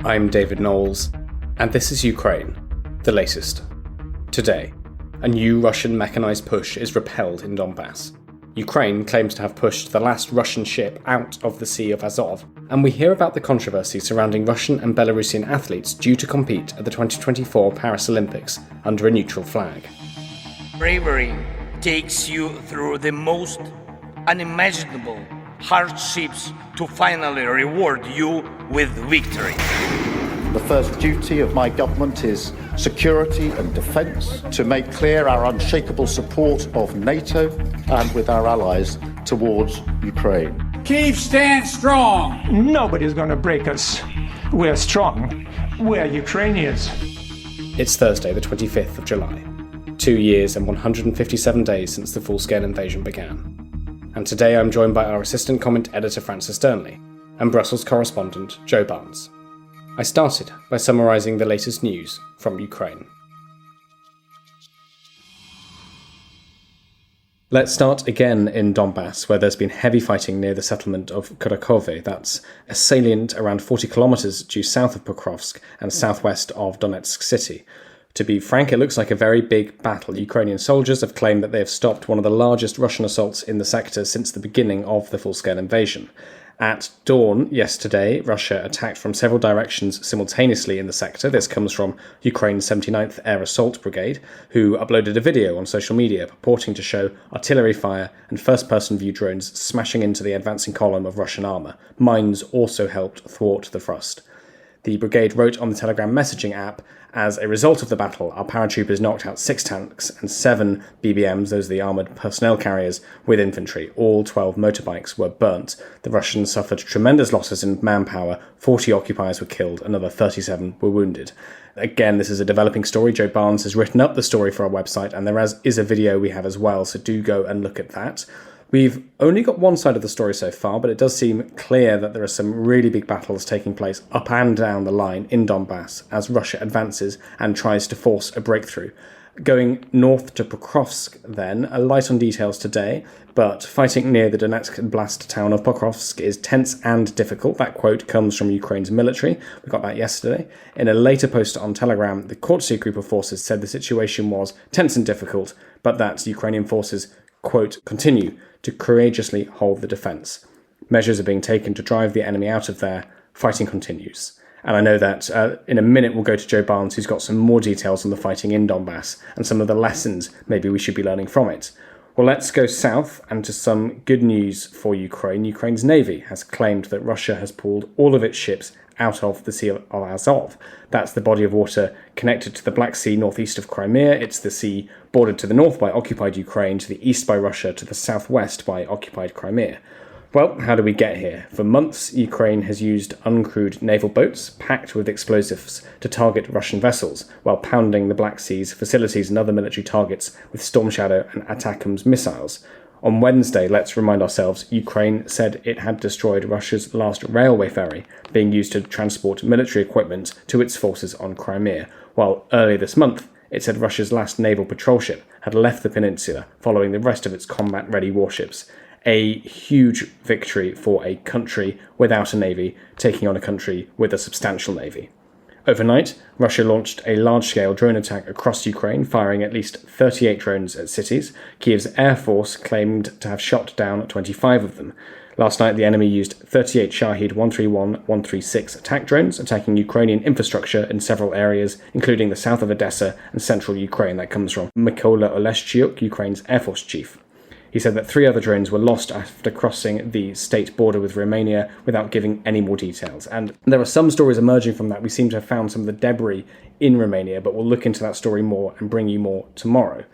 I'm David Knowles, and this is Ukraine, the latest. Today, a new Russian mechanised push is repelled in Donbas. Ukraine claims to have pushed the last Russian ship out of the Sea of Azov, and we hear about the controversy surrounding Russian and Belarusian athletes due to compete at the 2024 Paris Olympics under a neutral flag. Bravery takes you through the most unimaginable hardships to finally reward you with victory. The first duty of my government is security and defence, to make clear our unshakable support of NATO and with our allies towards Ukraine. Kyiv stands strong. Nobody's going to break us. We're strong. We're Ukrainians. It's Thursday, the 25th of July. 2 years and 157 days since the full-scale invasion began. And today I'm joined by our assistant comment editor Francis Dearnley and Brussels correspondent Joe Barnes. I started by summarising the latest news from Ukraine. Let's start again in Donbas, where there's been heavy fighting near the settlement of Kurakhove. That's a salient around 40 kilometres due south of Pokrovsk and southwest of Donetsk city. To be frank, it looks like a very big battle. Ukrainian soldiers have claimed that they have stopped one of the largest Russian assaults in the sector since the beginning of the full-scale invasion. At dawn yesterday, Russia attacked from several directions simultaneously in the sector. This comes from Ukraine's 79th Air Assault Brigade, who uploaded a video on social media purporting to show artillery fire and first-person view drones smashing into the advancing column of Russian armour. Mines also helped thwart the thrust. The brigade wrote on the Telegram messaging app, "As a result of the battle, our paratroopers knocked out 6 tanks and 7 BBMs, those are the armoured personnel carriers, with infantry. All 12 motorbikes were burnt. The Russians suffered tremendous losses in manpower. 40 occupiers were killed, another 37 were wounded." Again, this is a developing story. Joe Barnes has written up the story for our website, and there is a video we have as well, so do go and look at that. We've only got one side of the story so far, but it does seem clear that there are some really big battles taking place up and down the line in Donbas as Russia advances and tries to force a breakthrough. Going north to Pokrovsk then, a light on details today, but fighting near the Donetsk blast town of Pokrovsk is tense and difficult. That quote comes from Ukraine's military. We got that yesterday. In a later post on Telegram, the courtesy group of forces said the situation was tense and difficult, but that Ukrainian forces, quote, continue to courageously hold the defence. Measures are being taken to drive the enemy out of there. Fighting continues. And I know that in a minute we'll go to Joe Barnes, who's got some more details on the fighting in Donbas and some of the lessons maybe we should be learning from it. Well, let's go south and to some good news for Ukraine. Ukraine's navy has claimed that Russia has pulled all of its ships out of the Sea of Azov. That's the body of water connected to the Black Sea northeast of Crimea. It's the sea bordered to the north by occupied Ukraine, to the east by Russia, to the southwest by occupied Crimea. Well, how do we get here? For months, Ukraine has used uncrewed naval boats packed with explosives to target Russian vessels, while pounding the Black Sea's facilities and other military targets with Storm Shadow and ATACMS missiles. On Wednesday, let's remind ourselves, Ukraine said it had destroyed Russia's last railway ferry, being used to transport military equipment to its forces on Crimea, while earlier this month, it said Russia's last naval patrol ship had left the peninsula following the rest of its combat-ready warships. A huge victory for a country without a navy, taking on a country with a substantial navy. Overnight, Russia launched a large-scale drone attack across Ukraine, firing at least 38 drones at cities. Kyiv's Air Force claimed to have shot down 25 of them. Last night, the enemy used 38 Shahed 131-136 attack drones, attacking Ukrainian infrastructure in several areas, including the south of Odessa and central Ukraine. That comes from Mykola Oleshchuk, Ukraine's Air Force chief. He said that 3 other drones were lost after crossing the state border with Romania without giving any more details. And there are some stories emerging from that. We seem to have found some of the debris in Romania, but we'll look into that story more and bring you more tomorrow.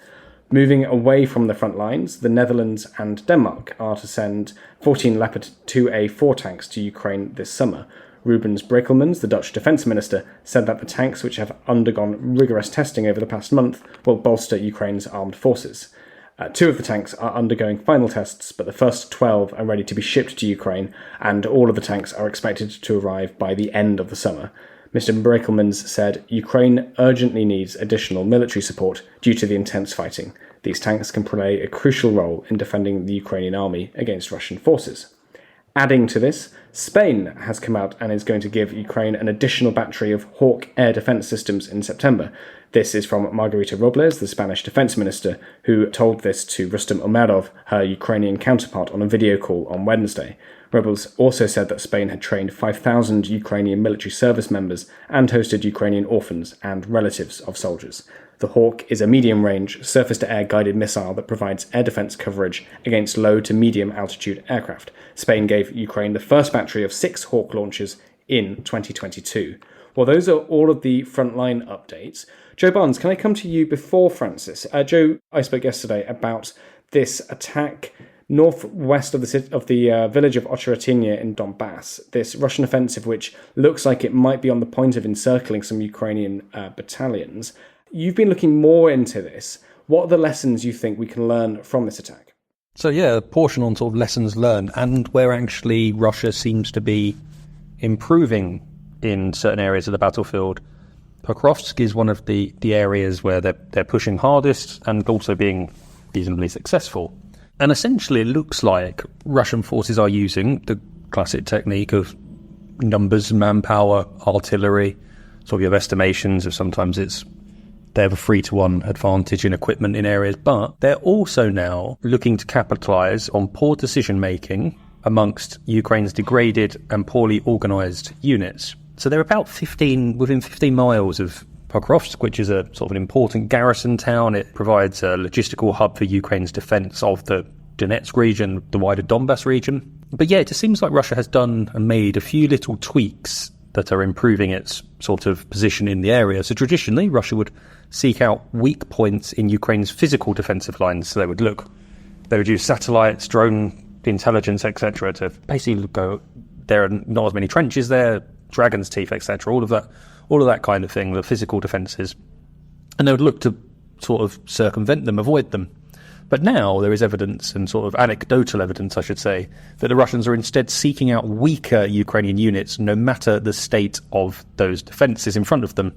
Moving away from the front lines, the Netherlands and Denmark are to send 14 Leopard 2A4 tanks to Ukraine this summer. Rubens Brekelmans, the Dutch defence minister, said that the tanks, which have undergone rigorous testing over the past month, will bolster Ukraine's armed forces. 2 of the tanks are undergoing final tests, but the first 12 are ready to be shipped to Ukraine, and all of the tanks are expected to arrive by the end of the summer. Mr. Brekelmans said Ukraine urgently needs additional military support due to the intense fighting. These tanks can play a crucial role in defending the Ukrainian army against Russian forces. Adding to this, Spain has come out and is going to give Ukraine an additional battery of Hawk air defence systems in September. This is from Margarita Robles, the Spanish defence minister, who told this to Rustem Umerov, her Ukrainian counterpart, on a video call on Wednesday. Robles also said that Spain had trained 5,000 Ukrainian military service members and hosted Ukrainian orphans and relatives of soldiers. The Hawk is a medium-range, surface-to-air guided missile that provides air defence coverage against low to medium-altitude aircraft. Spain gave Ukraine the first battery of 6 Hawk launchers in 2022. Well, those are all of the Frontline updates. Joe Barnes, can I come to you before Francis? Joe, I spoke yesterday about this attack northwest of the village of Ocheretinya in Donbas, this Russian offensive which looks like it might be on the point of encircling some Ukrainian battalions. You've been looking more into this. What are the lessons you think we can learn from this attack? So yeah, a portion on sort of lessons learned and where actually Russia seems to be improving in certain areas of the battlefield. Pokrovsk is one of the areas where they're pushing hardest and also being reasonably successful. And essentially it looks like Russian forces are using the classic technique of numbers, manpower, artillery. So you have estimations of sometimes they have a 3-to-1 advantage in equipment in areas, but they're also now looking to capitalise on poor decision-making amongst Ukraine's degraded and poorly organised units. So they're about within 15 miles of Pokrovsk, which is a sort of an important garrison town. It provides a logistical hub for Ukraine's defence of the Donetsk region, the wider Donbas region. But yeah, it just seems like Russia has done and made a few little tweaks that are improving its sort of position in the area. So traditionally, Russia would seek out weak points in Ukraine's physical defensive lines. So they would use satellites, drone intelligence, etc. to basically go, there are not as many trenches there, dragon's teeth, etc. All of that kind of thing, the physical defences. And they would look to sort of circumvent them, avoid them. But now there is evidence, and sort of anecdotal evidence, I should say, that the Russians are instead seeking out weaker Ukrainian units, no matter the state of those defences in front of them.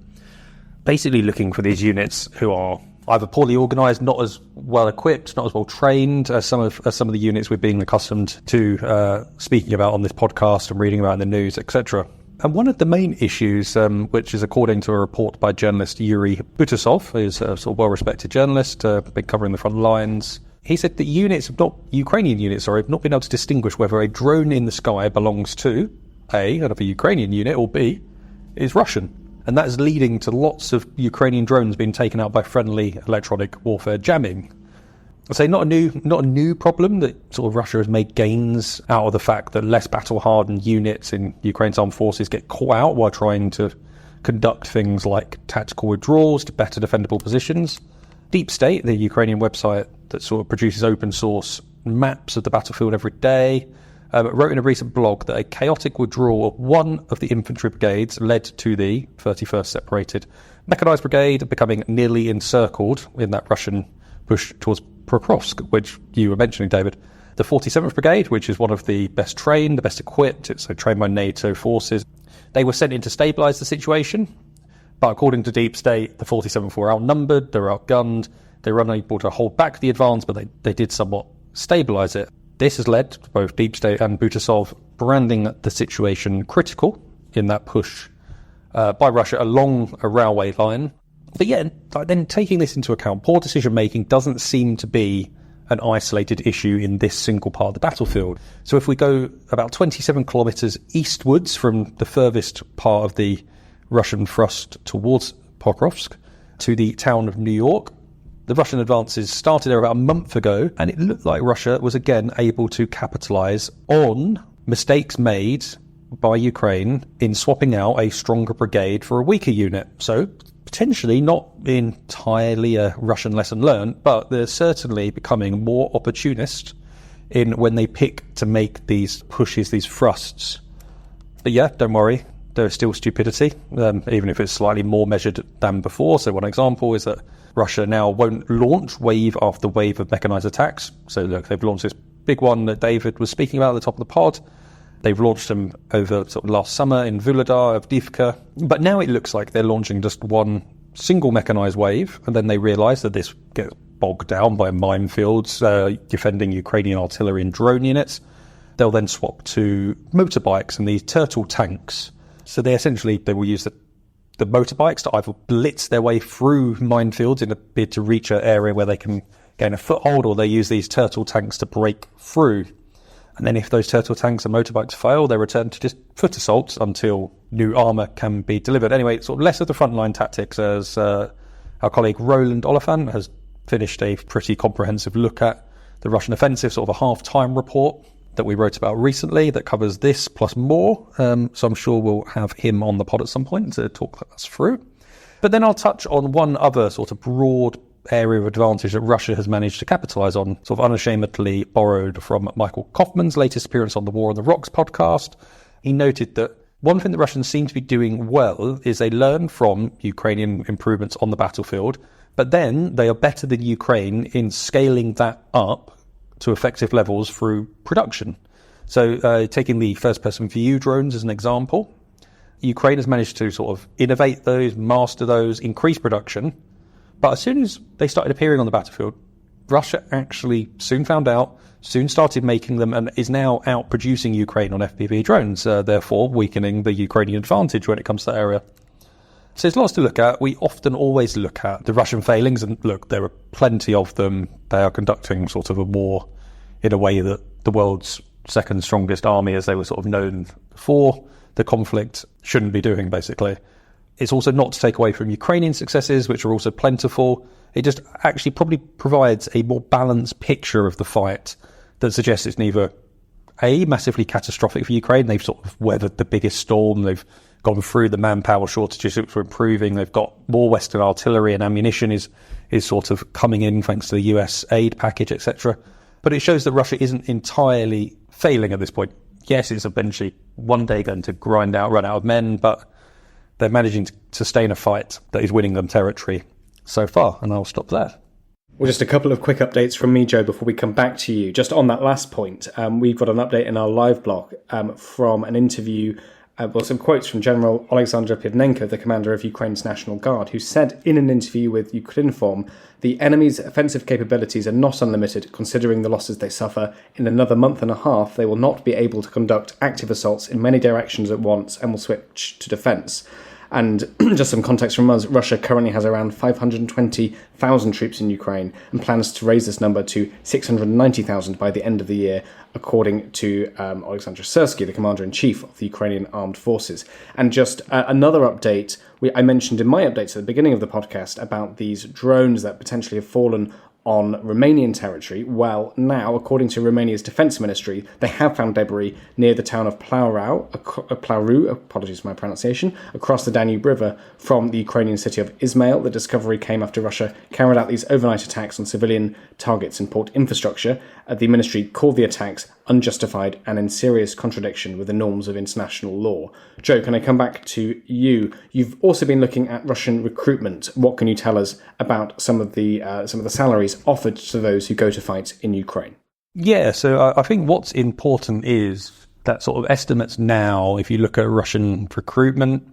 Basically looking for these units who are either poorly organised, not as well equipped, not as well trained as some of the units we're being accustomed to speaking about on this podcast and reading about in the news, etc. And one of the main issues, which is according to a report by journalist Yuri Butasov, who's a sort of well-respected journalist, been covering the front lines, he said that Ukrainian units have not been able to distinguish whether a drone in the sky belongs to A, another Ukrainian unit, or B, is Russian. And that is leading to lots of Ukrainian drones being taken out by friendly electronic warfare jamming. I say not a new problem, that sort of Russia has made gains out of the fact that less battle-hardened units in Ukraine's armed forces get caught out while trying to conduct things like tactical withdrawals to better defendable positions. Deep State, the Ukrainian website that sort of produces open source maps of the battlefield every day, wrote in a recent blog that a chaotic withdrawal of one of the infantry brigades led to the 31st Separated Mechanised Brigade becoming nearly encircled in that Russian push towards Pokrovsk, which you were mentioning, David. The 47th Brigade, which is one of the best trained, the best equipped, it's trained by NATO forces, they were sent in to stabilise the situation. But according to Deep State, the 47th were outnumbered, they were outgunned, they were unable to hold back the advance, but they did somewhat stabilise it. This has led to both Deep State and Butasov branding the situation critical in that push by Russia along a railway line. But yeah, then taking this into account, poor decision-making doesn't seem to be an isolated issue in this single part of the battlefield. So if we go about 27 kilometres eastwards from the furthest part of the Russian thrust towards Pokrovsk to the town of New York, the Russian advances started there about a month ago, and it looked like Russia was again able to capitalise on mistakes made by Ukraine in swapping out a stronger brigade for a weaker unit. So potentially not entirely a Russian lesson learned, but they're certainly becoming more opportunist in when they pick to make these pushes, these thrusts. But yeah, don't worry, there is still stupidity, even if it's slightly more measured than before. So one example is that Russia now won't launch wave after wave of mechanised attacks. So look, they've launched this big one that David was speaking about at the top of the pod. They've launched them over sort of last summer in Vuhledar, Avdiivka. But now it looks like they're launching just one single mechanised wave, and then they realise that this gets bogged down by minefields, defending Ukrainian artillery and drone units. they'll then swap to motorbikes and these turtle tanks. So they will use the motorbikes to either blitz their way through minefields in a bid to reach an area where they can gain a foothold, or they use these turtle tanks to break through. And then if those turtle tanks and motorbikes fail, they return to just foot assaults until new armour can be delivered. Anyway, sort of less of the frontline tactics, as our colleague Roland Oliphant has finished a pretty comprehensive look at the Russian offensive, sort of a half-time report that we wrote about recently that covers this plus more. So I'm sure we'll have him on the pod at some point to talk us through. But then I'll touch on one other sort of broad area of advantage that Russia has managed to capitalise on, sort of unashamedly borrowed from Michael Kaufman's latest appearance on the War on the Rocks podcast. He noted that one thing the Russians seem to be doing well is they learn from Ukrainian improvements on the battlefield, but then they are better than Ukraine in scaling that up to effective levels through production. So taking the first-person view drones as an example, Ukraine has managed to sort of innovate those, master those, increase production. But as soon as they started appearing on the battlefield, Russia actually soon found out, soon started making them, and is now out producing Ukraine on FPV drones, therefore weakening the Ukrainian advantage when it comes to that area. So there's lots to look at. We often always look at the Russian failings, and look, there are plenty of them. They are conducting sort of a war in a way that the world's second strongest army, as they were sort of known before the conflict, shouldn't be doing, basically. It's also not to take away from Ukrainian successes, which are also plentiful. It just actually probably provides a more balanced picture of the fight that suggests it's neither A, massively catastrophic for Ukraine. They've sort of weathered the biggest storm. They've gone through the manpower shortages which were improving. They've got more Western artillery, and ammunition is sort of coming in thanks to the US aid package, etc. But it shows that Russia isn't entirely failing at this point. Yes, it's eventually one day going to run out of men, but they're managing to sustain a fight that is winning them territory so far, and I'll stop there. Well, just a couple of quick updates from me, Joe, before we come back to you. Just on that last point, we've got an update in our live blog from an interview, some quotes from General Alexander Pivnenko, the commander of Ukraine's National Guard, who said in an interview with Ukrinform, the enemy's offensive capabilities are not unlimited, considering the losses they suffer. In another month and a half, they will not be able to conduct active assaults in many directions at once and will switch to defence. And just some context from us, Russia currently has around 520,000 troops in Ukraine and plans to raise this number to 690,000 by the end of the year, according to Alexander Syrsky, the commander-in-chief of the Ukrainian Armed Forces. And just another update, I mentioned in my updates at the beginning of the podcast about these drones that potentially have fallen on Romanian territory. Well, now, according to Romania's defence ministry, they have found debris near the town of Plauru, apologies for my pronunciation, across the Danube River from the Ukrainian city of Izmail. The discovery came after Russia carried out these overnight attacks on civilian targets and port infrastructure. The ministry called the attacks unjustified and in serious contradiction with the norms of international law. Joe, can I come back to you? You've also been looking at Russian recruitment. What can you tell us about some of the salaries offered to those who go to fight in Ukraine? Yeah, so I think what's important is that sort of estimates now, if you look at Russian recruitment,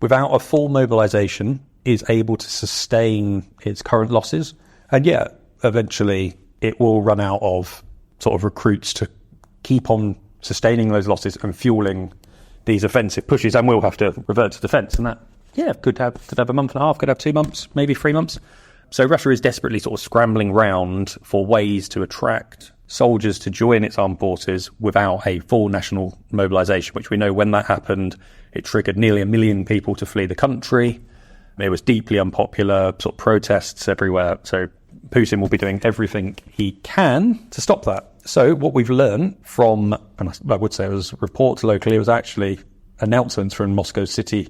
without a full mobilization, is able to sustain its current losses. And yeah, eventually it will run out of sort of recruits to keep on sustaining those losses and fueling these offensive pushes, and we'll have to revert to defence. And that, yeah, could have a month and a half, could have 2 months, maybe 3 months. So Russia is desperately sort of scrambling round for ways to attract soldiers to join its armed forces without a full national mobilisation, which we know when that happened, it triggered nearly 1 million people to flee the country. It was deeply unpopular, sort of protests everywhere. So Putin will be doing everything he can to stop that. So what we've learned from, and I would say it was reports locally, it was actually announcements from Moscow city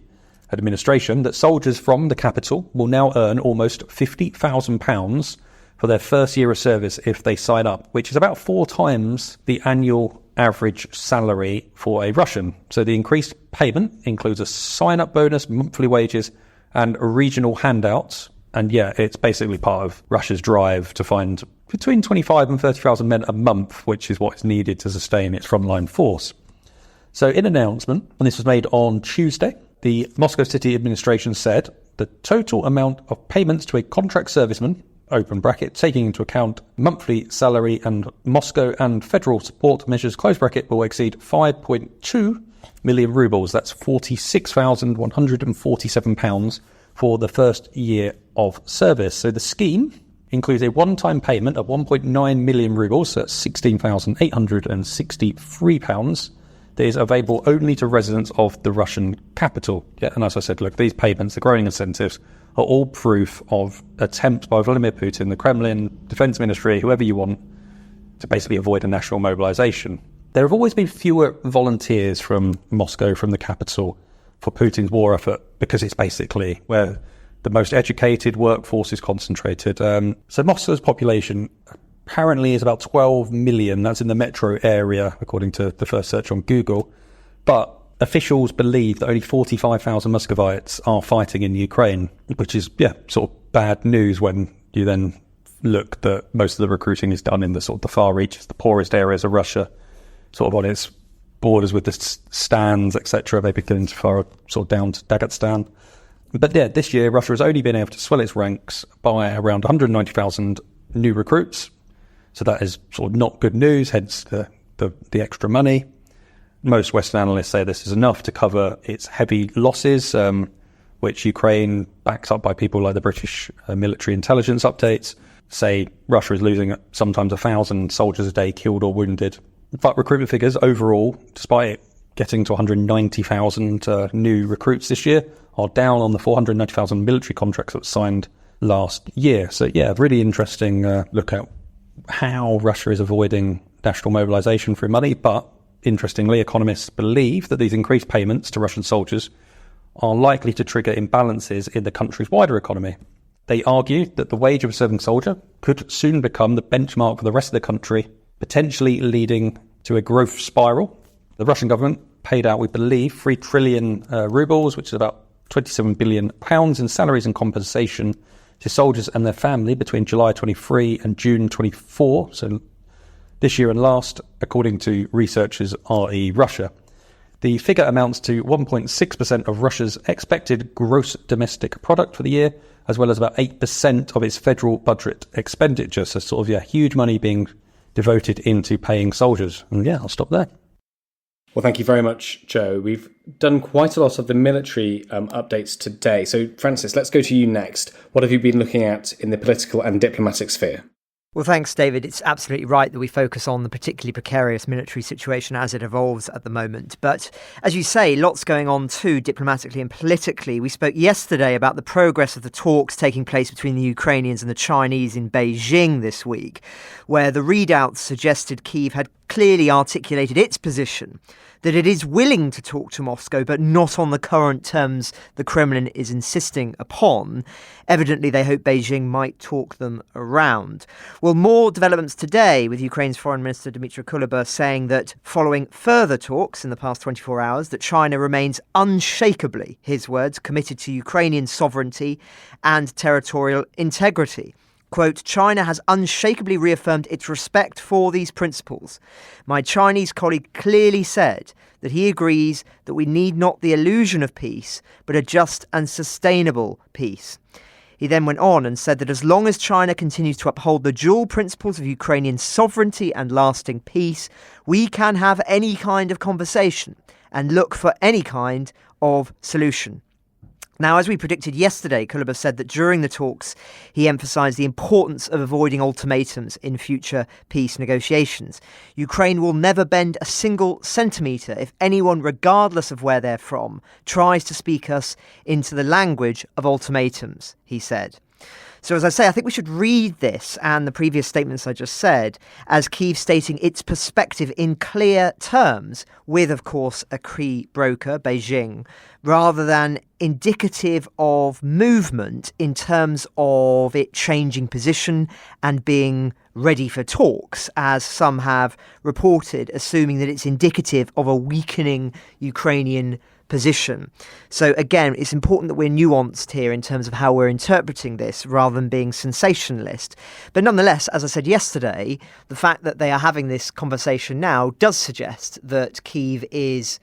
administration, that soldiers from the capital will now earn almost £50,000 for their first year of service if they sign up, which is about 4 times the annual average salary for a Russian. So the increased payment includes a sign-up bonus, monthly wages, and regional handouts. And yeah, it's basically part of Russia's drive to find between 25 and 30,000 men a month, which is what is needed to sustain its frontline force. So in an announcement, and this was made on Tuesday, the Moscow city administration said the total amount of payments to a contract serviceman open bracket, taking into account monthly salary and Moscow and federal support measures, close bracket, will exceed 5.2 million rubles. That's £46,147 for the first year of service. So the scheme includes a one-time payment of 1.9 million rubles, so that's £16,863, that is available only to residents of the Russian capital. Yeah, and as I said, look, these payments, the growing incentives, are all proof of attempts by Vladimir Putin, the Kremlin, Defense Ministry, whoever you want, to basically avoid a national mobilization. There have always been fewer volunteers from Moscow, from the capital, for Putin's war effort, because it's basically where the most educated workforce is concentrated. So Moscow's population apparently is about 12 million. That's in the metro area, according to the first search on Google. But officials believe that only 45,000 Muscovites are fighting in Ukraine, which is, sort of bad news when you then look that most of the recruiting is done in the sort of the far reaches, the poorest areas of Russia, sort of on its borders with the stands, etc., maybe getting far sort of down to Dagestan. But yeah, this year Russia has only been able to swell its ranks by around 190,000 new recruits. So that is sort of not good news, hence the extra money. Most Western analysts say this is enough to cover its heavy losses, which Ukraine, backs up by people like the British military intelligence updates, say Russia is losing sometimes 1,000 soldiers a day killed or wounded. But recruitment figures overall, despite it getting to 190,000 new recruits this year, are down on the 490,000 military contracts that were signed last year. So yeah, really interesting look at how Russia is avoiding national mobilization through money. But interestingly, economists believe that these increased payments to Russian soldiers are likely to trigger imbalances in the country's wider economy. They argue that the wage of a serving soldier could soon become the benchmark for the rest of the country, potentially leading to a growth spiral. The Russian government paid out, we believe, 3 trillion rubles, which is about £27 billion in salaries and compensation to soldiers and their family between July 23 and June 24. So this year and last, according to researchers RE Russia. The figure amounts to 1.6% of Russia's expected gross domestic product for the year, as well as about 8% of its federal budget expenditure. So sort of, huge money being devoted into paying soldiers. And I'll stop there. Well, thank you very much, Joe. We've done quite a lot of the military updates today. So, Francis, let's go to you next. What have you been looking at in the political and diplomatic sphere? Well, thanks, David. It's absolutely right that we focus on the particularly precarious military situation as it evolves at the moment. But as you say, lots going on too, diplomatically and politically. We spoke yesterday about the progress of the talks taking place between the Ukrainians and the Chinese in Beijing this week, where the readouts suggested Kyiv had clearly articulated its position that it is willing to talk to Moscow, but not on the current terms the Kremlin is insisting upon. Evidently, they hope Beijing might talk them around. Well, more developments today, with Ukraine's Foreign Minister Dmytro Kuleba saying that following further talks in the past 24 hours, that China remains unshakably, his words, committed to Ukrainian sovereignty and territorial integrity. Quote, China has unshakably reaffirmed its respect for these principles. My Chinese colleague clearly said that he agrees that we need not the illusion of peace, but a just and sustainable peace. He then went on and said that as long as China continues to uphold the dual principles of Ukrainian sovereignty and lasting peace, we can have any kind of conversation and look for any kind of solution. Now, as we predicted yesterday, Kuleba said that during the talks, he emphasised the importance of avoiding ultimatums in future peace negotiations. Ukraine will never bend a single centimetre if anyone, regardless of where they're from, tries to speak us into the language of ultimatums, he said. So as I say, I think we should read this and the previous statements I just said as Kyiv stating its perspective in clear terms with, of course, a key broker, Beijing, rather than indicative of movement in terms of it changing position and being ready for talks, as some have reported, assuming that it's indicative of a weakening Ukrainian position. So again, it's important that we're nuanced here in terms of how we're interpreting this rather than being sensationalist. But nonetheless, as I said yesterday, the fact that they are having this conversation now does suggest that Kyiv is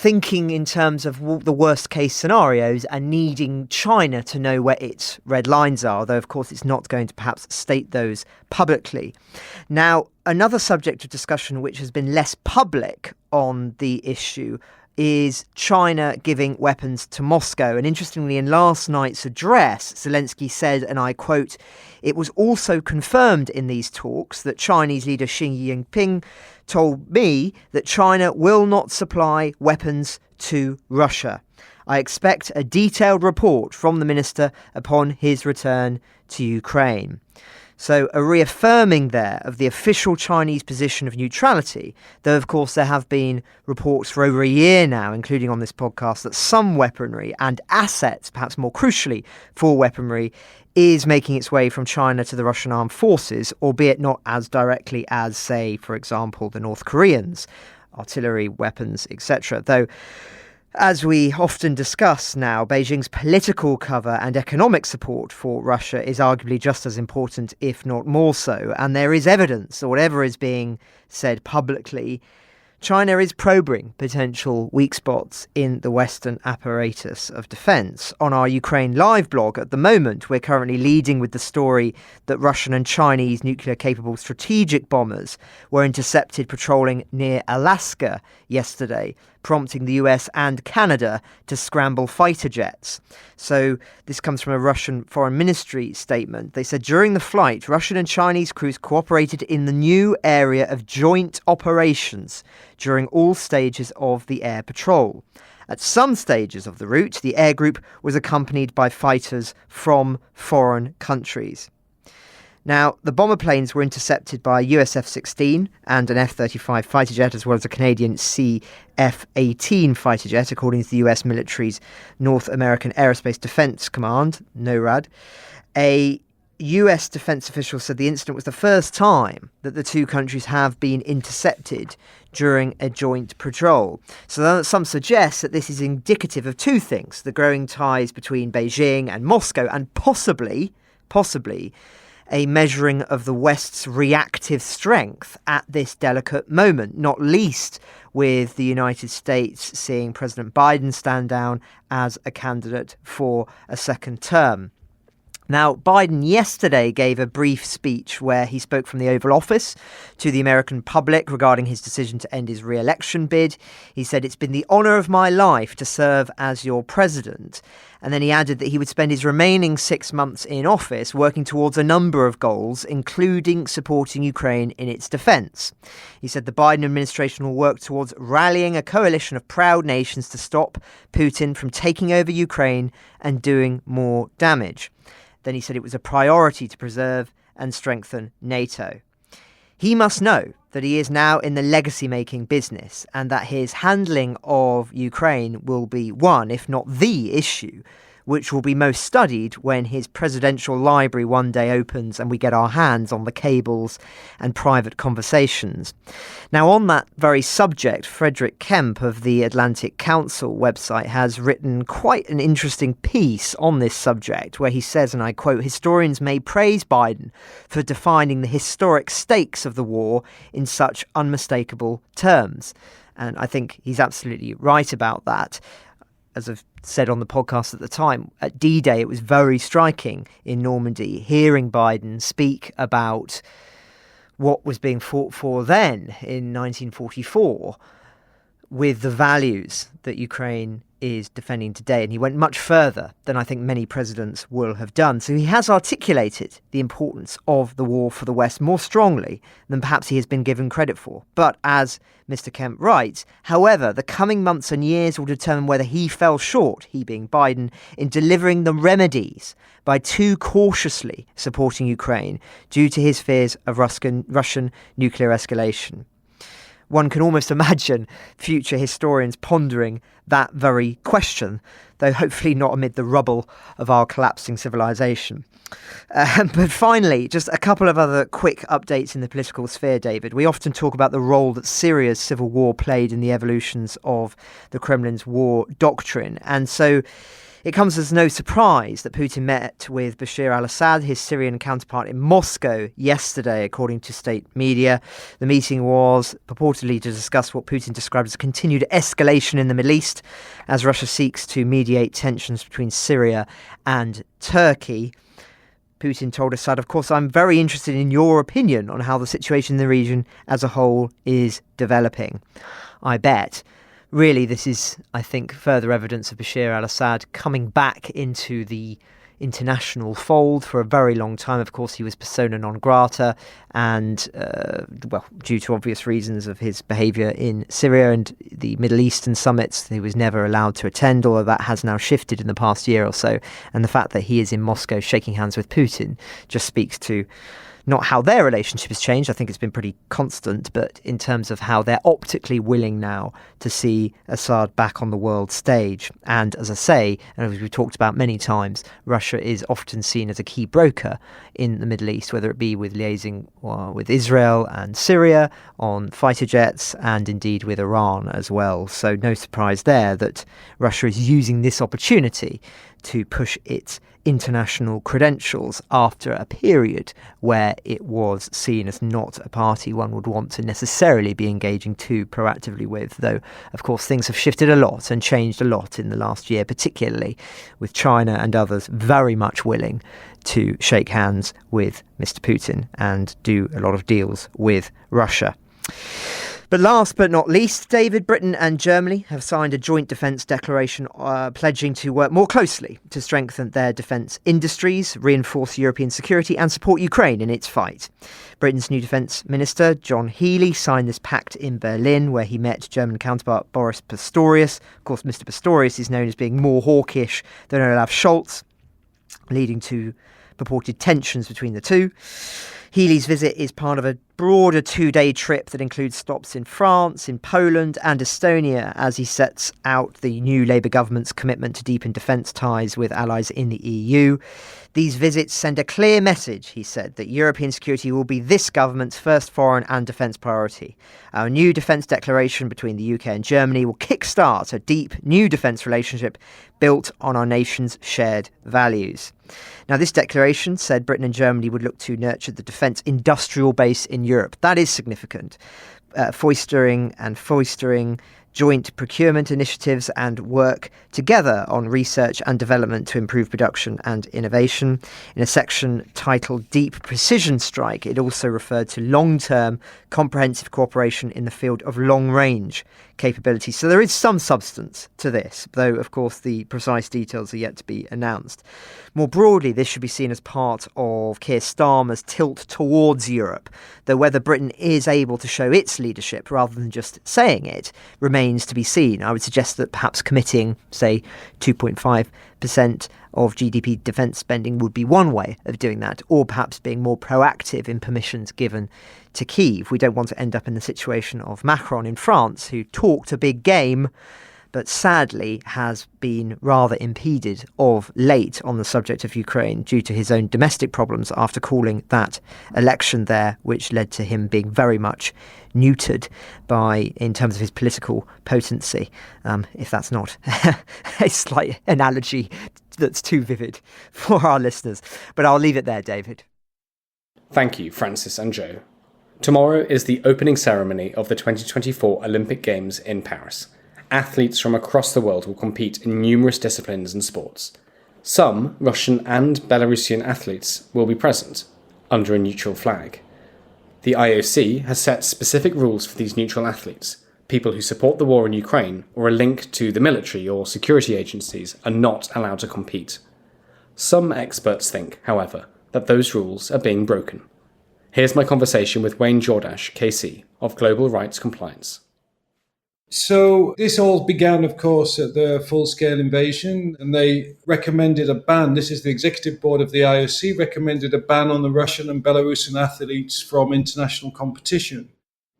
thinking in terms of the worst case scenarios and needing China to know where its red lines are, though of course it's not going to perhaps state those publicly. Now, another subject of discussion which has been less public on the issue is China giving weapons to Moscow. And interestingly, in last night's address, Zelensky said, and I quote, "It was also confirmed in these talks that Chinese leader Xi Jinping told me that China will not supply weapons to Russia. I expect a detailed report from the minister upon his return to Ukraine." So a reaffirming there of the official Chinese position of neutrality, though of course there have been reports for over a year now, including on this podcast, that some weaponry and assets, perhaps more crucially for weaponry, is making its way from China to the Russian armed forces, albeit not as directly as, say, for example, the North Koreans, artillery, weapons, etc. Though, as we often discuss now, Beijing's political cover and economic support for Russia is arguably just as important, if not more so. And there is evidence, or whatever is being said publicly, China is probing potential weak spots in the Western apparatus of defence. On our Ukraine Live blog at the moment, we're currently leading with the story that Russian and Chinese nuclear-capable strategic bombers were intercepted patrolling near Alaska yesterday, prompting the US and Canada to scramble fighter jets. So this comes from a Russian Foreign Ministry statement. They said during the flight, Russian and Chinese crews cooperated in the new area of joint operations during all stages of the air patrol. At some stages of the route, the air group was accompanied by fighters from foreign countries. Now, the bomber planes were intercepted by a US F-16 and an F-35 fighter jet, as well as a Canadian CF-18 fighter jet, according to the US military's North American Aerospace Defense Command, NORAD. A US defense official said the incident was the first time that the two countries have been intercepted during a joint patrol. So some suggest that this is indicative of two things: the growing ties between Beijing and Moscow, and possibly a measuring of the West's reactive strength at this delicate moment, not least with the United States seeing President Biden stand down as a candidate for a second term. Now, Biden yesterday gave a brief speech where he spoke from the Oval Office to the American public regarding his decision to end his re-election bid. He said, "It's been the honour of my life to serve as your president." And then he added that he would spend his remaining 6 months in office working towards a number of goals, including supporting Ukraine in its defence. He said the Biden administration will work towards rallying a coalition of proud nations to stop Putin from taking over Ukraine and doing more damage. Then he said it was a priority to preserve and strengthen NATO. He must know that he is now in the legacy-making business and that his handling of Ukraine will be one, if not the issue, which will be most studied when his presidential library one day opens and we get our hands on the cables and private conversations. Now, on that very subject, Frederick Kemp of the Atlantic Council website has written quite an interesting piece on this subject where he says, and I quote, "Historians may praise Biden for defining the historic stakes of the war in such unmistakable terms." And I think he's absolutely right about that. As I've said on the podcast at the time, at D-Day, it was very striking in Normandy, hearing Biden speak about what was being fought for then in 1944 with the values that Ukraine is defending today. And he went much further than I think many presidents will have done. So he has articulated the importance of the war for the West more strongly than perhaps he has been given credit for. But as Mr. Kemp writes, however, the coming months and years will determine whether he fell short, he being Biden, in delivering the remedies by too cautiously supporting Ukraine due to his fears of Russian nuclear escalation. One can almost imagine future historians pondering that very question, though hopefully not amid the rubble of our collapsing civilization. But finally, just a couple of other quick updates in the political sphere, David. We often talk about the role that Syria's civil war played in the evolutions of the Kremlin's war doctrine. And so It comes as no surprise that Putin met with Bashar al-Assad, his Syrian counterpart, in Moscow yesterday, according to state media. The meeting was purportedly to discuss what Putin described as a continued escalation in the Middle East as Russia seeks to mediate tensions between Syria and Turkey. Putin told Assad, of course, I'm very interested in your opinion on how the situation in the region as a whole is developing. I bet. Really, this is, I think, further evidence of Bashar al-Assad coming back into the international fold. For a very long time, of course, he was persona non grata and, due to obvious reasons of his behaviour in Syria and the Middle Eastern summits, he was never allowed to attend, although that has now shifted in the past year or so. And the fact that he is in Moscow shaking hands with Putin just speaks to not how their relationship has changed, I think it's been pretty constant, but in terms of how they're optically willing now to see Assad back on the world stage. And as I say, and as we've talked about many times, Russia is often seen as a key broker in the Middle East, whether it be with liaising with Israel and Syria on fighter jets and indeed with Iran as well. So no surprise there that Russia is using this opportunity to push its international credentials after a period where it was seen as not a party one would want to necessarily be engaging too proactively with, though of course things have shifted a lot and changed a lot in the last year, particularly with China and others very much willing to shake hands with Mr. Putin and do a lot of deals with Russia. But last but not least, David, Britain and Germany have signed a joint defence declaration pledging to work more closely to strengthen their defence industries, reinforce European security and support Ukraine in its fight. Britain's new Defence Minister, John Healey, signed this pact in Berlin, where he met German counterpart Boris Pistorius. Of course, Mr. Pistorius is known as being more hawkish than Olaf Scholz, leading to purported tensions between the two. Healey's visit is part of a broader 2-day trip that includes stops in France, in Poland and Estonia as he sets out the new Labour government's commitment to deepen defence ties with allies in the EU. These visits send a clear message, he said, that European security will be this government's first foreign and defence priority. Our new defence declaration between the UK and Germany will kickstart a deep new defence relationship built on our nation's shared values. Now, this declaration said Britain and Germany would look to nurture the defence industrial base in Europe. That is significant. Fostering joint procurement initiatives and work together on research and development to improve production and innovation. In a section titled Deep Precision Strike, it also referred to long-term comprehensive cooperation in the field of long-range capabilities. So there is some substance to this, though, of course, the precise details are yet to be announced. More broadly, this should be seen as part of Keir Starmer's tilt towards Europe, though whether Britain is able to show its leadership rather than just saying it remains to be seen. I would suggest that perhaps committing, say, 2.5% of GDP defence spending would be one way of doing that, or perhaps being more proactive in permissions given to Kyiv. We don't want to end up in the situation of Macron in France, who talked a big game, but sadly has been rather impeded of late on the subject of Ukraine due to his own domestic problems after calling that election there, which led to him being very much neutered in terms of his political potency, if that's not a slight analogy that's too vivid for our listeners. But I'll leave it there, David. Thank you, Francis and Joe. Tomorrow is the opening ceremony of the 2024 Olympic Games in Paris. Athletes from across the world will compete in numerous disciplines and sports. Some Russian and Belarusian athletes will be present, under a neutral flag. The IOC has set specific rules for these neutral athletes. People who support the war in Ukraine or are linked to the military or security agencies are not allowed to compete. Some experts think, however, that those rules are being broken. Here's my conversation with Wayne Jordash, KC, of Global Rights Compliance. So this all began, of course, at the full-scale invasion, and they recommended a ban. This is the executive board of the IOC, recommended a ban on the Russian and Belarusian athletes from international competition.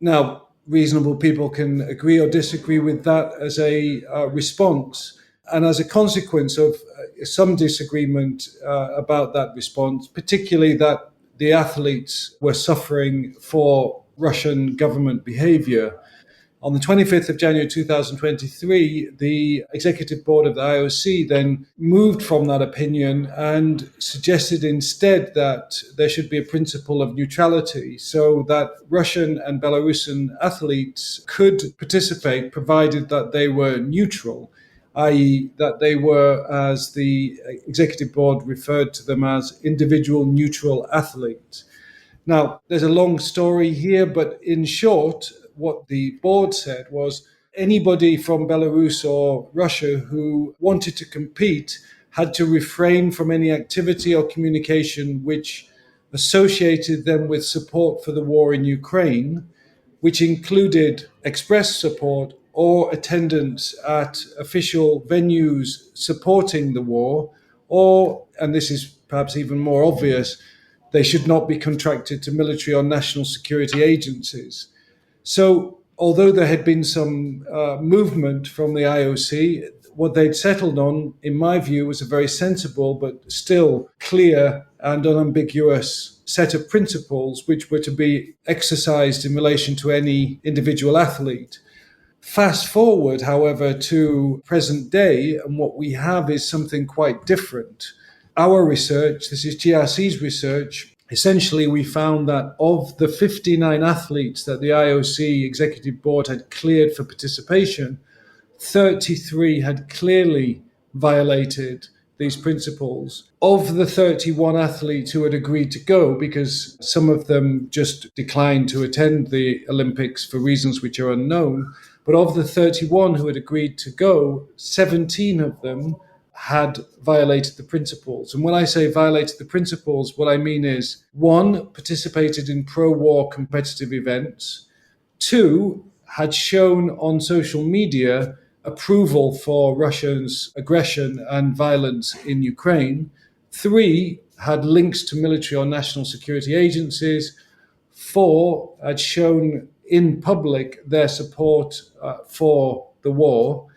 Now, reasonable people can agree or disagree with that as a response. And as a consequence of some disagreement about that response, particularly that the athletes were suffering for Russian government behavior, On the 25th of January 2023, the executive board of the IOC then moved from that opinion and suggested instead that there should be a principle of neutrality so that Russian and Belarusian athletes could participate provided that they were neutral, i.e. that they were, as the executive board referred to them as, individual neutral athletes. Now, there's a long story here, but in short, what the board said was anybody from Belarus or Russia who wanted to compete had to refrain from any activity or communication which associated them with support for the war in Ukraine, which included express support or attendance at official venues supporting the war, or, and this is perhaps even more obvious, they should not be contracted to military or national security agencies. So, although there had been some movement from the IOC, what they'd settled on, in my view, was a very sensible but still clear and unambiguous set of principles which were to be exercised in relation to any individual athlete. Fast forward, however, to present day, and what we have is something quite different. Our research, this is GRC's research, essentially we found that of the 59 athletes that the IOC executive board had cleared for participation, 33 had clearly violated these principles. Of the 31 athletes who had agreed to go, because some of them just declined to attend the Olympics for reasons which are unknown, but of the 31 who had agreed to go, 17 of them had violated the principles. And when I say violated the principles, what I mean is, 1, participated in pro-war competitive events, 2, had shown on social media approval for Russia's aggression and violence in Ukraine, 3, had links to military or national security agencies, 4, had shown in public their support for the war,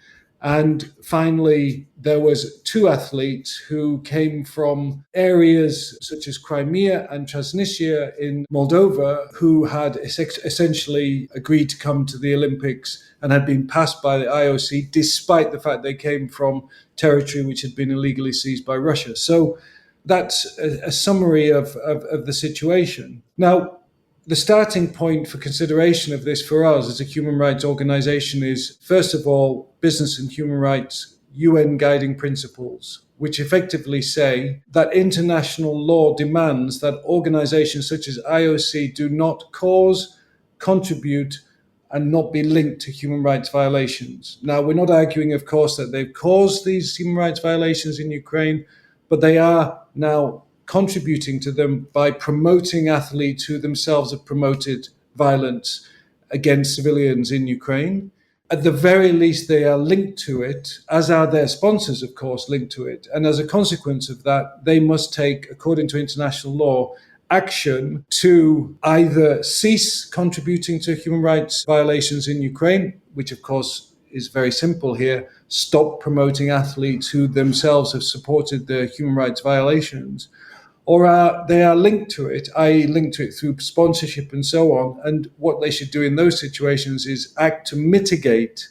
and finally, there was 2 athletes who came from areas such as Crimea and Transnistria in Moldova who had essentially agreed to come to the Olympics and had been passed by the IOC despite the fact they came from territory which had been illegally seized by Russia. So that's a summary of the situation. Now, the starting point for consideration of this for us as a human rights organization is, first of all, business and human rights UN guiding principles, which effectively say that international law demands that organizations such as IOC do not cause, contribute, and not be linked to human rights violations. Now, we're not arguing, of course, that they've caused these human rights violations in Ukraine, but they are now contributing to them by promoting athletes who themselves have promoted violence against civilians in Ukraine. At the very least, they are linked to it, as are their sponsors, of course, linked to it. And as a consequence of that, they must take, according to international law, action to either cease contributing to human rights violations in Ukraine, which, of course, is very simple here, stop promoting athletes who themselves have supported the human rights violations, or they are linked to it, i.e. linked to it through sponsorship and so on. And what they should do in those situations is act to mitigate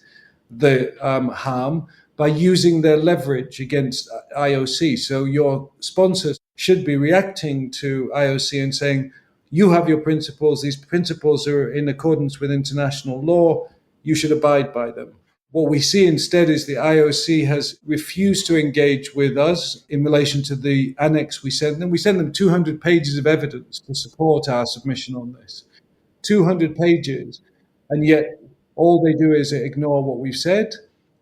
the harm by using their leverage against IOC. So your sponsors should be reacting to IOC and saying, you have your principles, these principles are in accordance with international law, you should abide by them. What we see instead is the IOC has refused to engage with us in relation to the annex we sent them. We sent them 200 pages of evidence to support our submission on this. 200 pages. And yet all they do is ignore what we've said.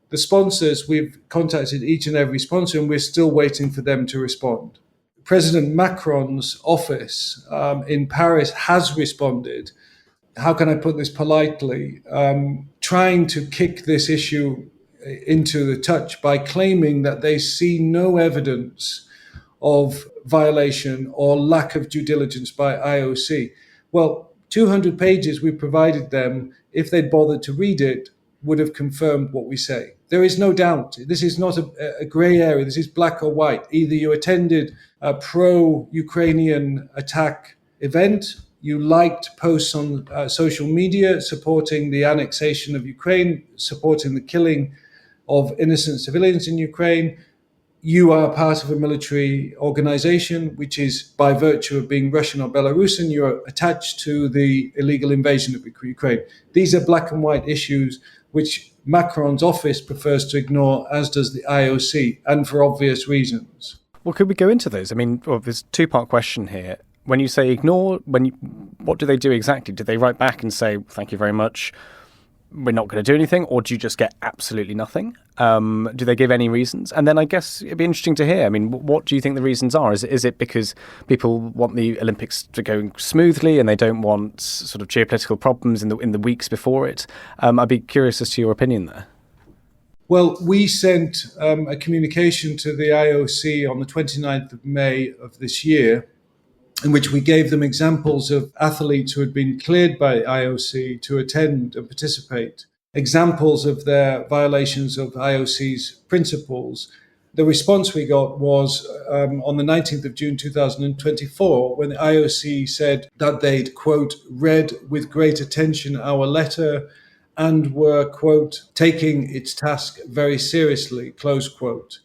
The sponsors, we've contacted each and every sponsor, and we're still waiting for them to respond. President Macron's office in Paris has responded. How can I put this politely? Trying to kick this issue into the touch by claiming that they see no evidence of violation or lack of due diligence by IOC. Well, 200 pages we provided them, if they'd bothered to read it, would have confirmed what we say. There is no doubt. This is not a grey area. This is black or white. Either you attended a pro-Ukrainian attack event, You liked posts on social media supporting the annexation of Ukraine, supporting the killing of innocent civilians in Ukraine. You are part of a military organization, which is by virtue of being Russian or Belarusian, you're attached to the illegal invasion of Ukraine. These are black and white issues which Macron's office prefers to ignore, as does the IOC, and for obvious reasons. Well, could we go into those? I mean, there's a two-part question here. When you say ignore, what do they do exactly? Do they write back and say, thank you very much, we're not going to do anything? Or do you just get absolutely nothing? Do they give any reasons? And then I guess it'd be interesting to hear. I mean, what do you think the reasons are? Is it because people want the Olympics to go smoothly and they don't want sort of geopolitical problems in the weeks before it? I'd be curious as to your opinion there. Well, we sent a communication to the IOC on the 29th of May of this year, in which we gave them examples of athletes who had been cleared by IOC to attend and participate, examples of their violations of IOC's principles. The response we got was on the 19th of June 2024, when the IOC said that they'd, quote, read with great attention our letter and were, quote, taking its task very seriously, close quote.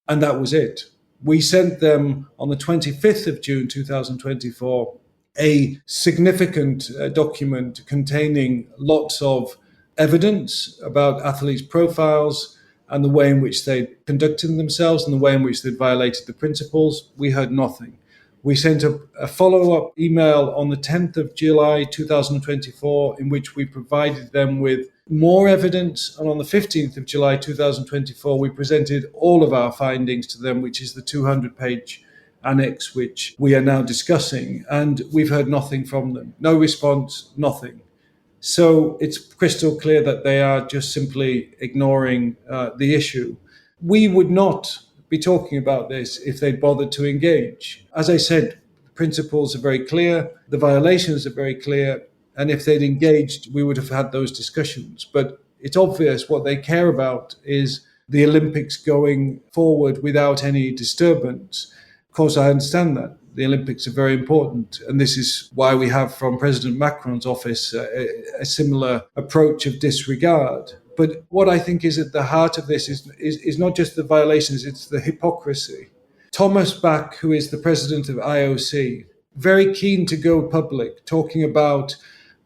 And that was it. We sent them on the 25th of June 2024 a significant document containing lots of evidence about athletes' profiles and the way in which they conducted themselves and the way in which they violated the principles. We heard nothing. We sent a follow-up email on the 10th of July 2024 in which we provided them with more evidence. And on the 15th of July 2024, we presented all of our findings to them, which is the 200-page annex, which we are now discussing. And we've heard nothing from them. No response, nothing. So it's crystal clear that they are just simply ignoring the issue. We would not be talking about this if they'd bothered to engage. As I said, the principles are very clear, the violations are very clear, and if they'd engaged, we would have had those discussions. But it's obvious what they care about is the Olympics going forward without any disturbance. Of course, I understand that. The Olympics are very important, and this is why we have from President Macron's office a similar approach of disregard. But what I think is at the heart of this is not just the violations, it's the hypocrisy. Thomas Bach, who is the president of IOC, very keen to go public, talking about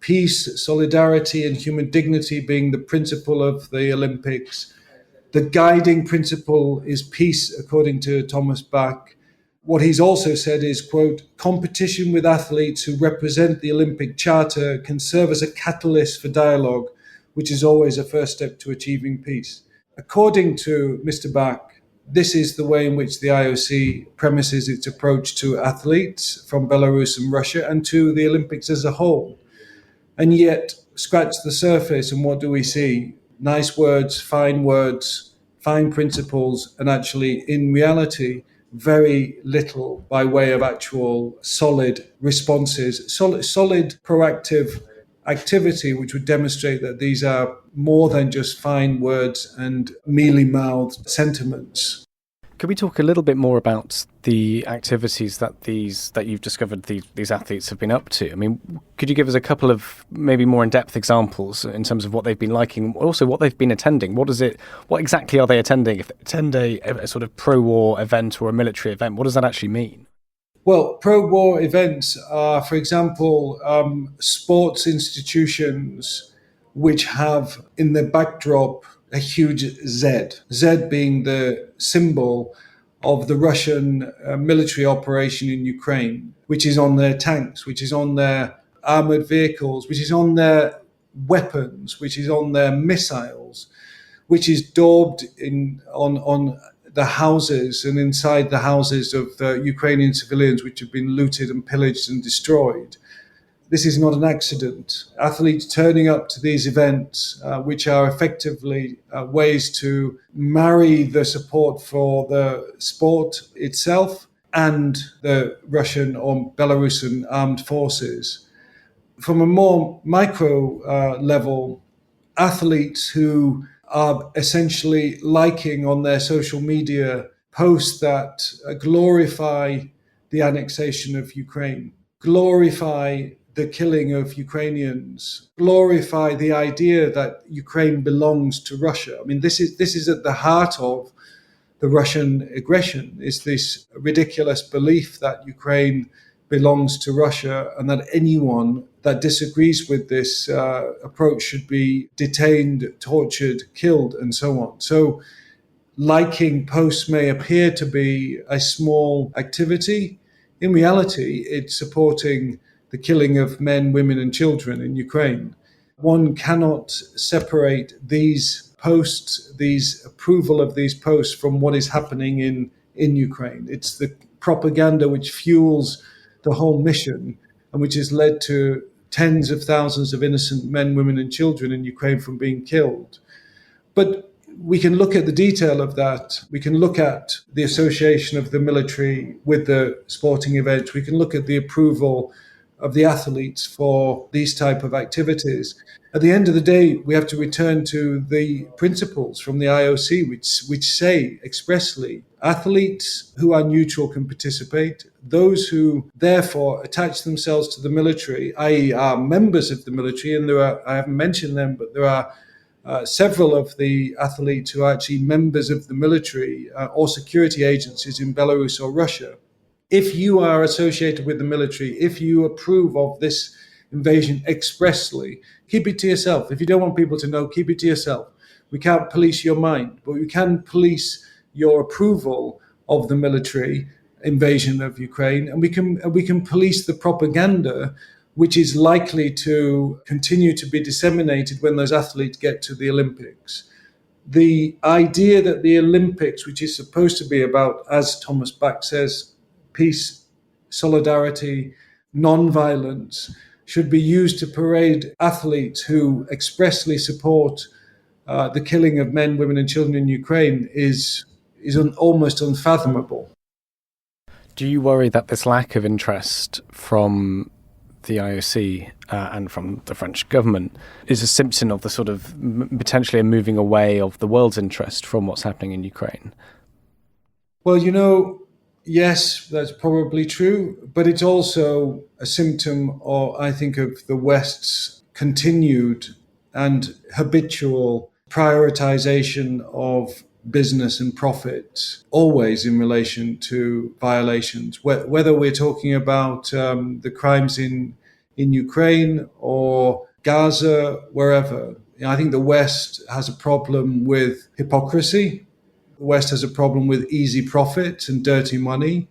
peace, solidarity, and human dignity being the principle of the Olympics. The guiding principle is peace, according to Thomas Bach. What he's also said is, quote, competition with athletes who represent the Olympic Charter can serve as a catalyst for dialogue, which is always a first step to achieving peace. According to Mr. Bach, this is the way in which the IOC premises its approach to athletes from Belarus and Russia and to the Olympics as a whole. And yet, scratch the surface and what do we see? Nice words, fine principles, and actually, in reality, very little by way of actual solid responses, solid proactive activity, which would demonstrate that these are more than just fine words and mealy-mouthed sentiments. Could we talk a little bit more about the activities that you've discovered these athletes have been up to? I mean, could you give us a couple of maybe more in-depth examples in terms of what they've been liking, also what they've been attending? What exactly are they attending? If they attend a sort of pro-war event or a military event, what does that actually mean? Well, pro-war events are, for example, sports institutions which have in the backdrop a huge Z. Z being the symbol of the Russian military operation in Ukraine, which is on their tanks, which is on their armored vehicles, which is on their weapons, which is on their missiles, which is daubed on the houses and inside the houses of the Ukrainian civilians, which have been looted and pillaged and destroyed. This is not an accident. Athletes turning up to these events, which are effectively ways to marry the support for the sport itself and the Russian or Belarusian armed forces. From a more micro level, athletes who are essentially liking on their social media posts that glorify the annexation of Ukraine, glorify the killing of Ukrainians, glorify the idea that Ukraine belongs to Russia. I mean, this is at the heart of the Russian aggression, is this ridiculous belief that Ukraine belongs to Russia and that anyone that disagrees with this approach should be detained, tortured, killed, and so on. So liking posts may appear to be a small activity. In reality, it's supporting the killing of men, women, and children in Ukraine. One cannot separate these posts, these approval of these posts, from what is happening in Ukraine. It's the propaganda which fuels the whole mission and which has led to tens of thousands of innocent men, women, and children in Ukraine from being killed. But we can look at the detail of that. We can look at the association of the military with the sporting events. We can look at the approval of the athletes for these type of activities. At the end of the day, we have to return to the principles from the IOC, which say expressly athletes who are neutral can participate. Those who therefore attach themselves to the military, i.e. are members of the military, and I haven't mentioned them, but there are several of the athletes who are actually members of the military or security agencies in Belarus or Russia. If you are associated with the military, if you approve of this invasion expressly, keep it to yourself. If you don't want people to know, keep it to yourself. We can't police your mind, but we can police your approval of the military invasion of Ukraine, and we can police the propaganda which is likely to continue to be disseminated when those athletes get to the Olympics. The idea that the Olympics, which is supposed to be about, as Thomas Bach says, peace, solidarity, non-violence, should be used to parade athletes who expressly support the killing of men, women, and children in Ukraine is almost unfathomable. Do you worry that this lack of interest from the IOC and from the French government is a symptom of the sort of potentially a moving away of the world's interest from what's happening in Ukraine? Well, yes, that's probably true, but it's also a symptom, I think, of the West's continued and habitual prioritization of business and profit, always in relation to violations, whether we're talking about the crimes in Ukraine or Gaza, wherever. I think the West has a problem with hypocrisy. The West has a problem with easy profit and dirty money.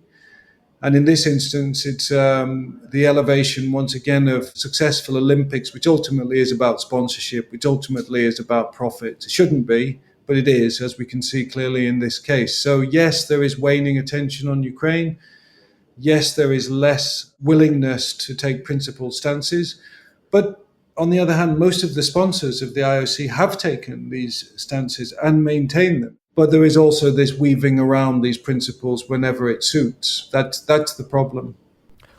And in this instance, it's the elevation, once again, of successful Olympics, which ultimately is about sponsorship, which ultimately is about profit. It shouldn't be, but it is, as we can see clearly in this case. So yes, there is waning attention on Ukraine. Yes, there is less willingness to take principled stances. But on the other hand, most of the sponsors of the IOC have taken these stances and maintained them. But there is also this weaving around these principles whenever it suits. That's the problem.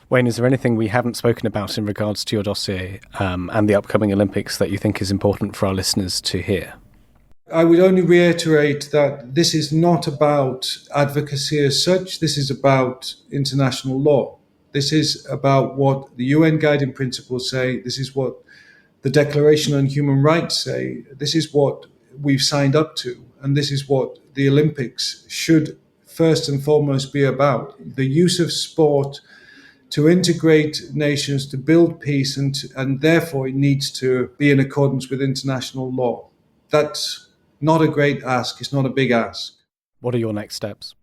Wayne, is there anything we haven't spoken about in regards to your dossier and the upcoming Olympics that you think is important for our listeners to hear? I would only reiterate that this is not about advocacy as such. This is about international law. This is about what the UN Guiding Principles say. This is what the Declaration on Human Rights say. This is what we've signed up to. And this is what the Olympics should first and foremost be about. The use of sport to integrate nations, to build peace, and therefore it needs to be in accordance with international law. That's not a great ask. It's not a big ask. What are your next steps?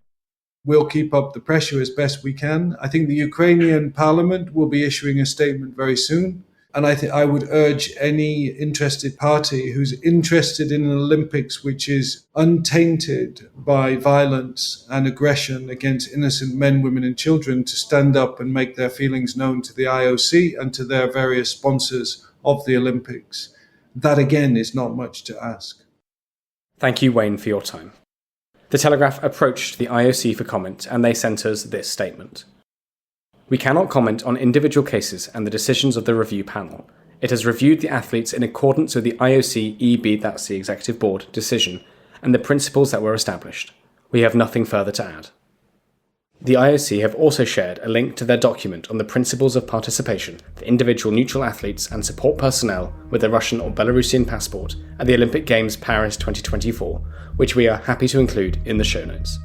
We'll keep up the pressure as best we can. I think the Ukrainian parliament will be issuing a statement very soon. And I would urge any interested party who's interested in an Olympics which is untainted by violence and aggression against innocent men, women, and children to stand up and make their feelings known to the IOC and to their various sponsors of the Olympics. That, again, is not much to ask. Thank you, Wayne, for your time. The Telegraph approached the IOC for comment, and they sent us this statement. We cannot comment on individual cases and the decisions of the review panel. It has reviewed the athletes in accordance with the IOC EB, that's the Executive Board, decision, and the principles that were established. We have nothing further to add. The IOC have also shared a link to their document on the principles of participation for individual neutral athletes and support personnel with a Russian or Belarusian passport at the Olympic Games Paris 2024, which we are happy to include in the show notes.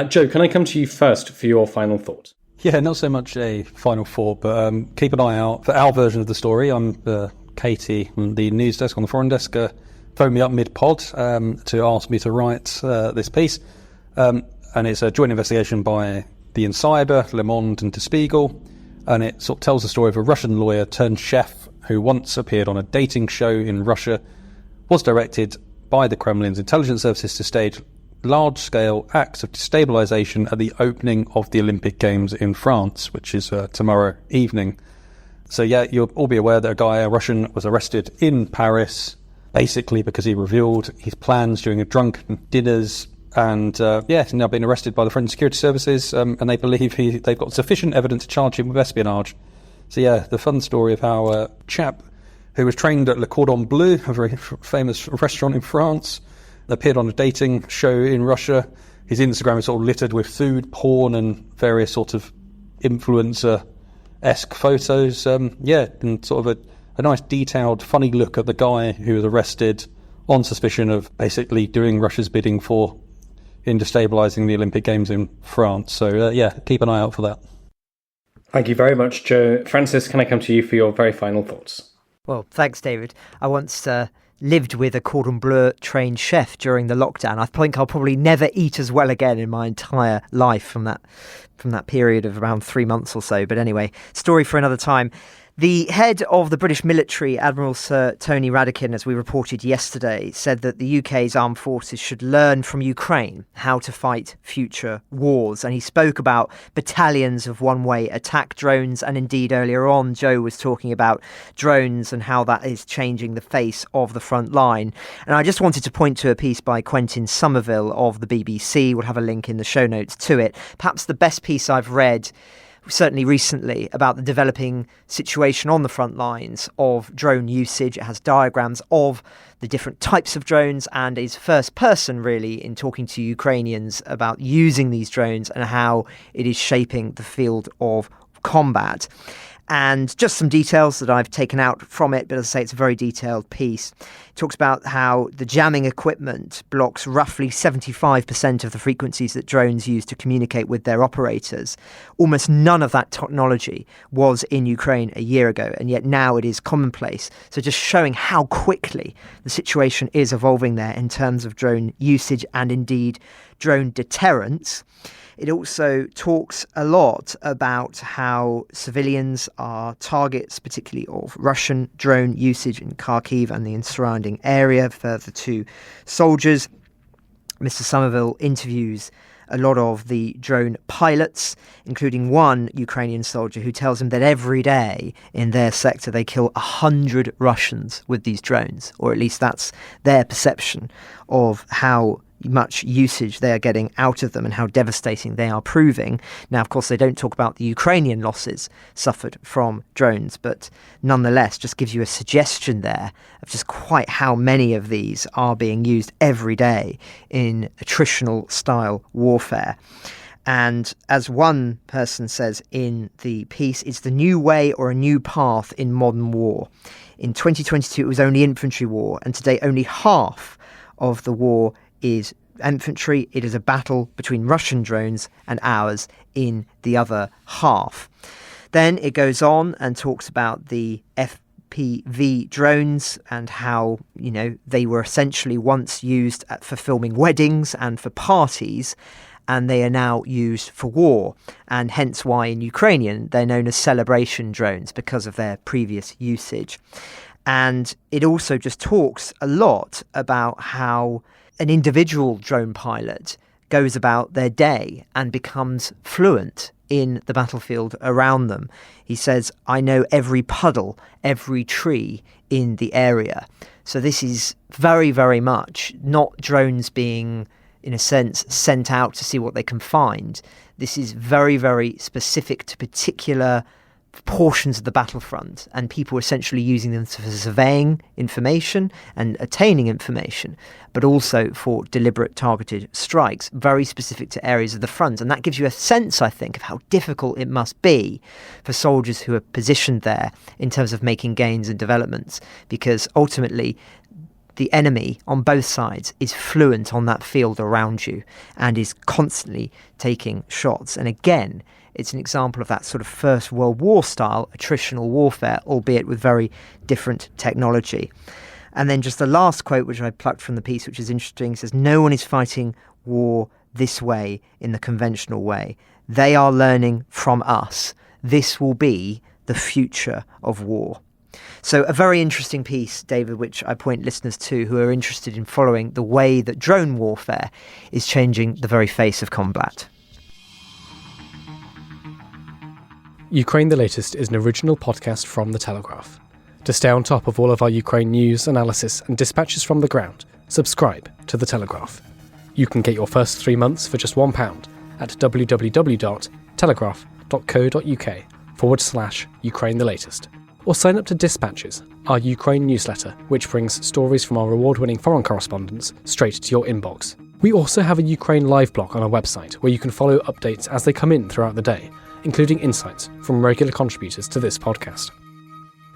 Joe, can I come to you first for your final thought? Yeah, not so much a final thought, but keep an eye out for our version of the story. I'm Katie from the news desk on the foreign desk. Phoned me up mid-pod to ask me to write this piece. And it's a joint investigation by The Insider, Le Monde and Der Spiegel. And it sort of tells the story of a Russian lawyer turned chef who once appeared on a dating show in Russia, was directed by the Kremlin's intelligence services to stage large-scale acts of destabilisation at the opening of the Olympic Games in France, which is tomorrow evening. So yeah, you'll all be aware that a Russian, was arrested in Paris, basically because he revealed his plans during a drunken dinners, and he's now been arrested by the French security services, and they believe they've got sufficient evidence to charge him with espionage. So yeah, the fun story of how a chap who was trained at Le Cordon Bleu, a very famous restaurant in France, appeared on a dating show in Russia. His Instagram is sort of littered with food, porn, and various sort of influencer-esque photos. And sort of a nice detailed, funny look at the guy who was arrested on suspicion of basically doing Russia's bidding in destabilising the Olympic Games in France. So keep an eye out for that. Thank you very much, Joe. Francis, can I come to you for your very final thoughts? Well, thanks, David. I once lived with a Cordon Bleu trained chef during the lockdown. I think I'll probably never eat as well again in my entire life from that period of around 3 months or so. But anyway, story for another time. The head of the British military, Admiral Sir Tony Radakin, as we reported yesterday, said that the UK's armed forces should learn from Ukraine how to fight future wars. And he spoke about battalions of one-way attack drones. And indeed, earlier on, Joe was talking about drones and how that is changing the face of the front line. And I just wanted to point to a piece by Quentin Somerville of the BBC. We'll have a link in the show notes to it. Perhaps the best piece I've read certainly recently about the developing situation on the front lines of drone usage. It has diagrams of the different types of drones and is first person really in talking to Ukrainians about using these drones and how it is shaping the field of combat. And just some details that I've taken out from it, but as I say, it's a very detailed piece. It talks about how the jamming equipment blocks roughly 75% of the frequencies that drones use to communicate with their operators. Almost none of that technology was in Ukraine a year ago, and yet now it is commonplace. So just showing how quickly the situation is evolving there in terms of drone usage and indeed drone deterrence. It also talks a lot about how civilians are targets, particularly of Russian drone usage in Kharkiv and the surrounding area, further to soldiers. Mr. Somerville interviews a lot of the drone pilots, including one Ukrainian soldier who tells him that every day in their sector they kill 100 Russians with these drones, or at least that's their perception of how much usage they are getting out of them and how devastating they are proving. Now, of course, they don't talk about the Ukrainian losses suffered from drones, but nonetheless just gives you a suggestion there of just quite how many of these are being used every day in attritional style warfare. And as one person says in the piece, it's the new way or a new path in modern war. In 2022, it was only infantry war, and today only half of the war is infantry. It is a battle between Russian drones and ours in the other half. Then it goes on and talks about the FPV drones and how, they were essentially once used for filming weddings and for parties, and they are now used for war. And hence why in Ukrainian they're known as celebration drones because of their previous usage. And it also just talks a lot about how an individual drone pilot goes about their day and becomes fluent in the battlefield around them. He says, I know every puddle, every tree in the area. So this is very, very much not drones being, in a sense, sent out to see what they can find. This is very, very specific to particular portions of the battlefront, and people were essentially using them for surveying information and attaining information, but also for deliberate targeted strikes, very specific to areas of the front. And that gives you a sense, I think, of how difficult it must be for soldiers who are positioned there in terms of making gains and developments, because ultimately the enemy on both sides is fluent on that field around you and is constantly taking shots. And again, it's an example of that sort of First World War style attritional warfare, albeit with very different technology. And then just the last quote, which I plucked from the piece, which is interesting, says, "No one is fighting war this way in the conventional way. They are learning from us. This will be the future of war." So a very interesting piece, David, which I point listeners to who are interested in following the way that drone warfare is changing the very face of combat. Ukraine the Latest is an original podcast from The Telegraph. To stay on top of all of our Ukraine news, analysis and dispatches from the ground, subscribe to The Telegraph. You can get your first 3 months for just £1 at www.telegraph.co.uk/Ukraine the Latest. Or sign up to Dispatches, our Ukraine newsletter, which brings stories from our award-winning foreign correspondents straight to your inbox. We also have a Ukraine live blog on our website where you can follow updates as they come in throughout the day, including insights from regular contributors to this podcast.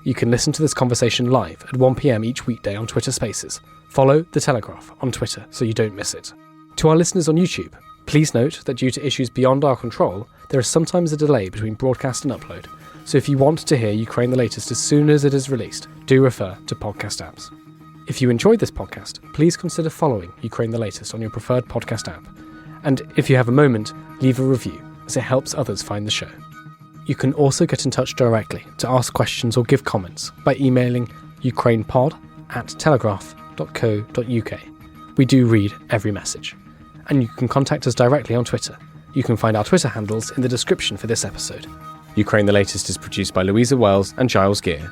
You can listen to this conversation live at 1 p.m. each weekday on Twitter Spaces. Follow The Telegraph on Twitter so you don't miss it. To our listeners on YouTube, please note that due to issues beyond our control, there is sometimes a delay between broadcast and upload, so if you want to hear Ukraine the Latest as soon as it is released, do refer to podcast apps. If you enjoyed this podcast, please consider following Ukraine the Latest on your preferred podcast app. And if you have a moment, leave a review, as it helps others find the show. You can also get in touch directly to ask questions or give comments by emailing ukrainepod@telegraph.co.uk. We do read every message. And you can contact us directly on Twitter. You can find our Twitter handles in the description for this episode. Ukraine the Latest is produced by Louisa Wells and Giles Gear.